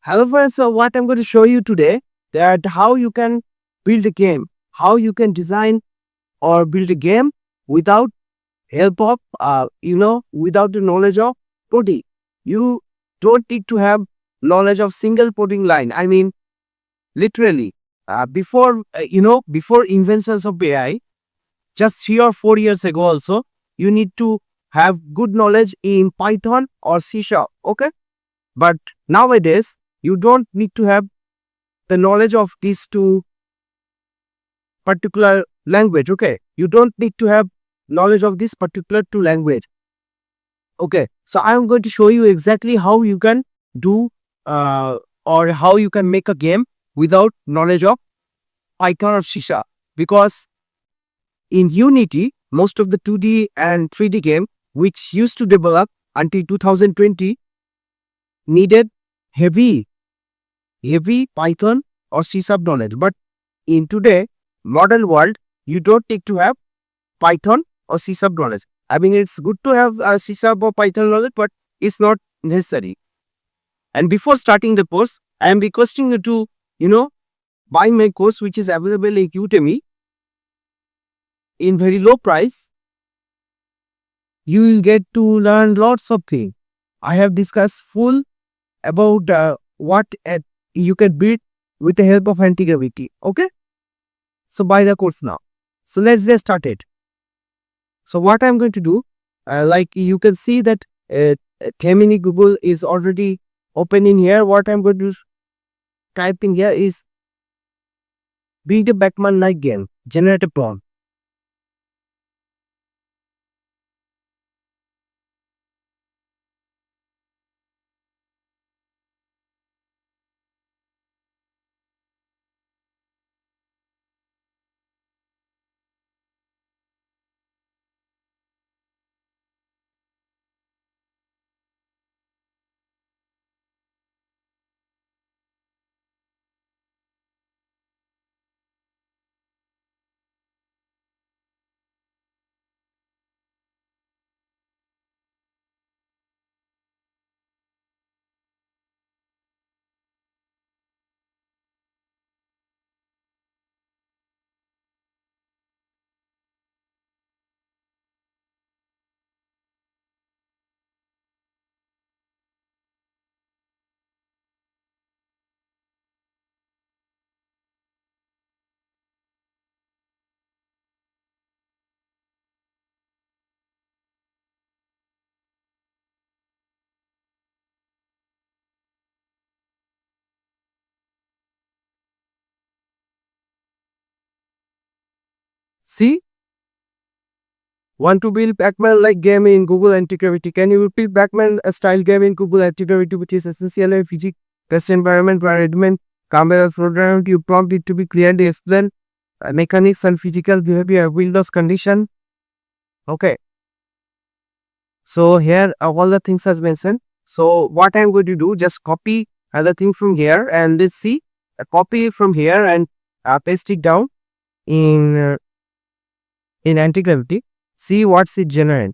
Hello friends, so what I'm going to show you today that how you can build a game, how you can design or build a game without help of without the knowledge of coding. You don't need to have knowledge of single coding line. I mean literally before inventions of AI, just 3 or 4 years ago also, you need to have good knowledge in Python or C Sharp. Okay, but nowadays you don't need to have the knowledge of these two particular language. Okay, you don't need to have knowledge of this particular two language. Okay, so I am going to show you exactly how you can do uh, or how you can make a game without knowledge of Python or C Sharp, because in Unity most of the 2D and 3D game which used to develop until 2020 needed heavy Python or C sharp knowledge. But in today modern world, you don't need to have Python or C sharp knowledge. I mean, it's good to have C sharp or Python knowledge, but it's not necessary. And before starting the course, I am requesting you to, buy my course, which is available in Udemy in very low price. You will get to learn lots of things. I have discussed full about what you can build with the help of antigravity. Okay, so buy the course now. So let's get started. So what I'm going to do, like you can see that Gemini Google is already open in here. What I'm going to type in here is build a Backman like game, generate a prompt. See, want to build Backman like game in Google antigravity? Can you build Backman style game in Google antigravity, which is essentially a physics test environment where admin camera program you prompt it to be clearly explain mechanics and physical behavior Windows condition. Okay, so here all the things as mentioned. So what I'm going to do, just copy other thing from here and let's see, copy from here and paste it down in anti-gravity. See what's it generate.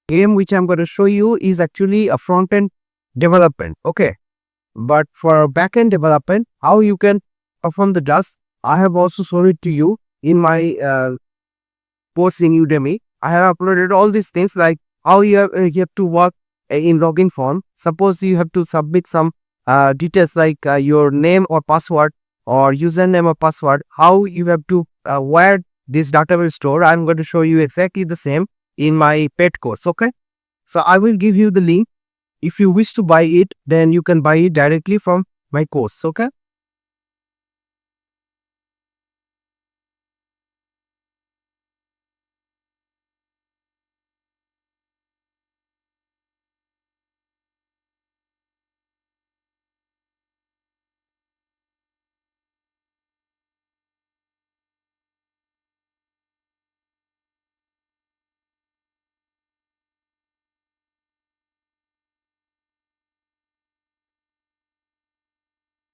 Game which I'm going to show you is actually a front end development. Okay, but for back end development, how you can perform the task, I have also shown it to you in my course in Udemy. I have uploaded all these things like how you have to work in login form. Suppose you have to submit some details like your name or password or username or password, how you have to where this data will store. I'm going to show you exactly the same in my paid course. Okay, so I will give you the link. If you wish to buy it, then you can buy it directly from my course. Okay.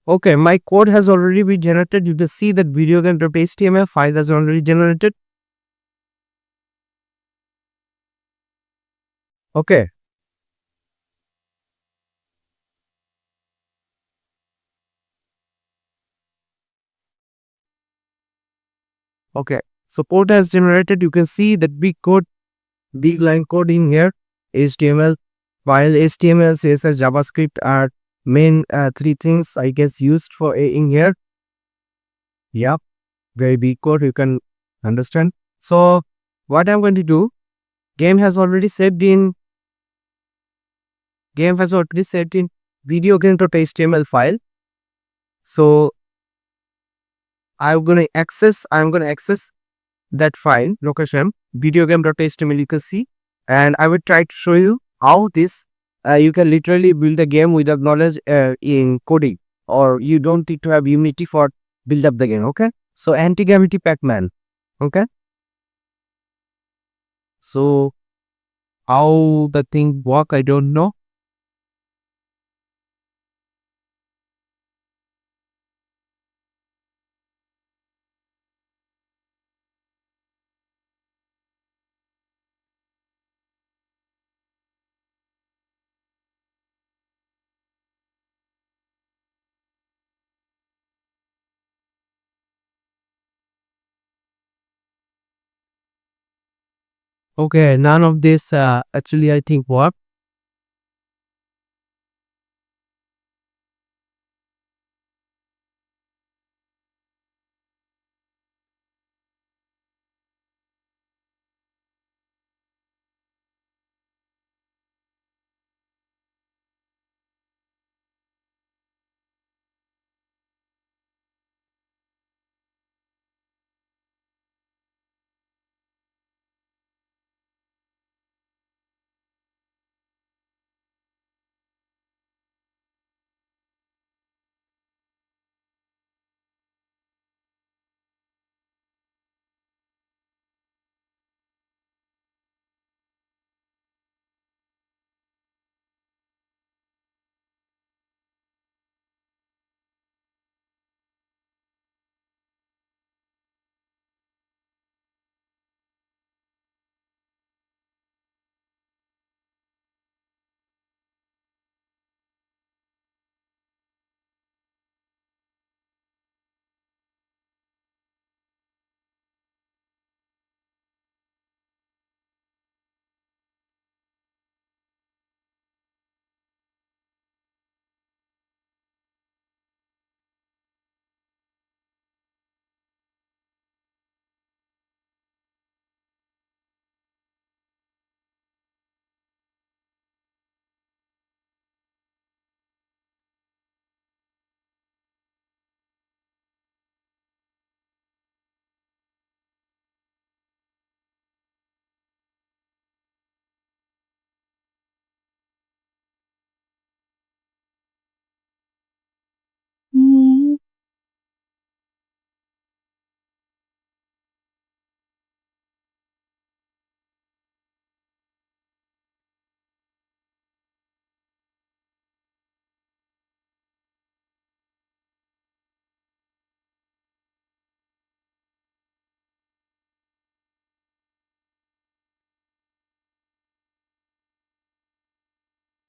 Okay, my code has already been generated. You can see that video game.html file has already generated. Okay. Okay. So code has generated. You can see that big code, big line code in here. HTML, while HTML, CSS, JavaScript are main three things I guess used for in here. Yeah, very big code. You can understand. So what I'm going to do, game has already saved in game has already saved in video game.html file. So I'm gonna access that file location video game.html, you can see, and I will try to show you how this you can literally build a game without knowledge in coding, or you don't need to have Unity for build up the game. Okay, so anti-gravity Pac-Man. Okay, so how the thing work, I don't know. Okay, none of this actually I think work.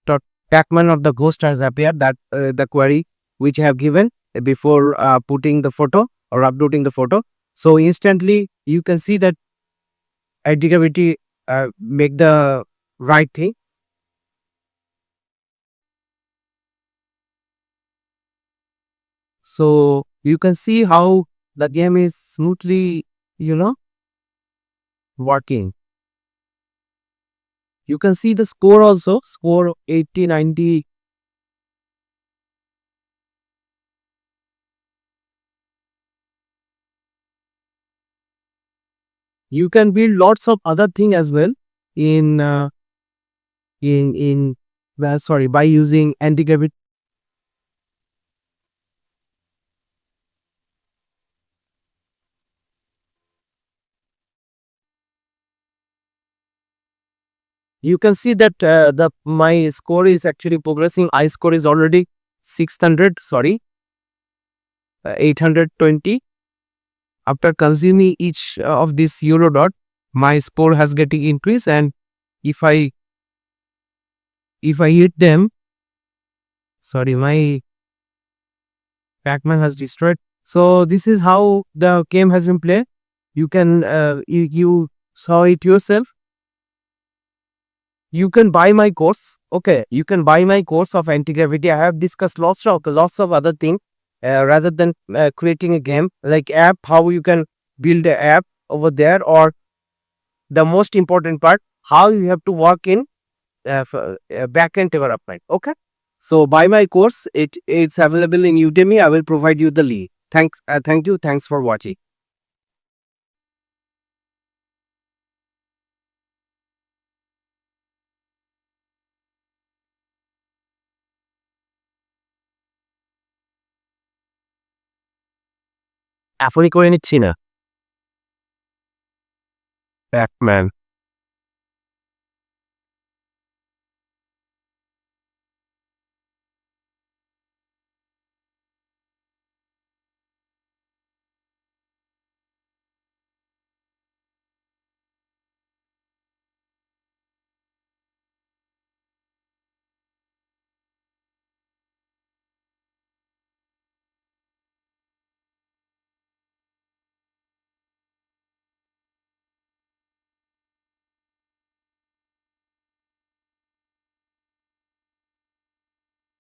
Dot Pac-Man of the ghost has appeared, that the query which I have given before putting the photo or uploading the photo. So instantly you can see that anti-gravity make the right thing. So you can see how the game is smoothly, you know, working. You can see the score also, score 80, 90. You can build lots of other thing as well in well, sorry, by using anti-gravity. You can see that the my score is actually progressing. I score is already 600. Sorry, 820. After consuming each of this euro dot, my score has getting increased, and if I hit them, sorry, my Pac-Man has destroyed. So this is how the game has been played. You can you saw it yourself. You can buy my course. Okay, you can buy my course of anti-gravity. I have discussed lots of other things rather than creating a game like app. How you can build an app over there, or the most important part, how you have to work in backend development. Okay, so buy my course. It's available in Udemy. I will provide you the link. Thanks. Thank you. Thanks for watching. এখনই করে নিচ্ছি না, Batman.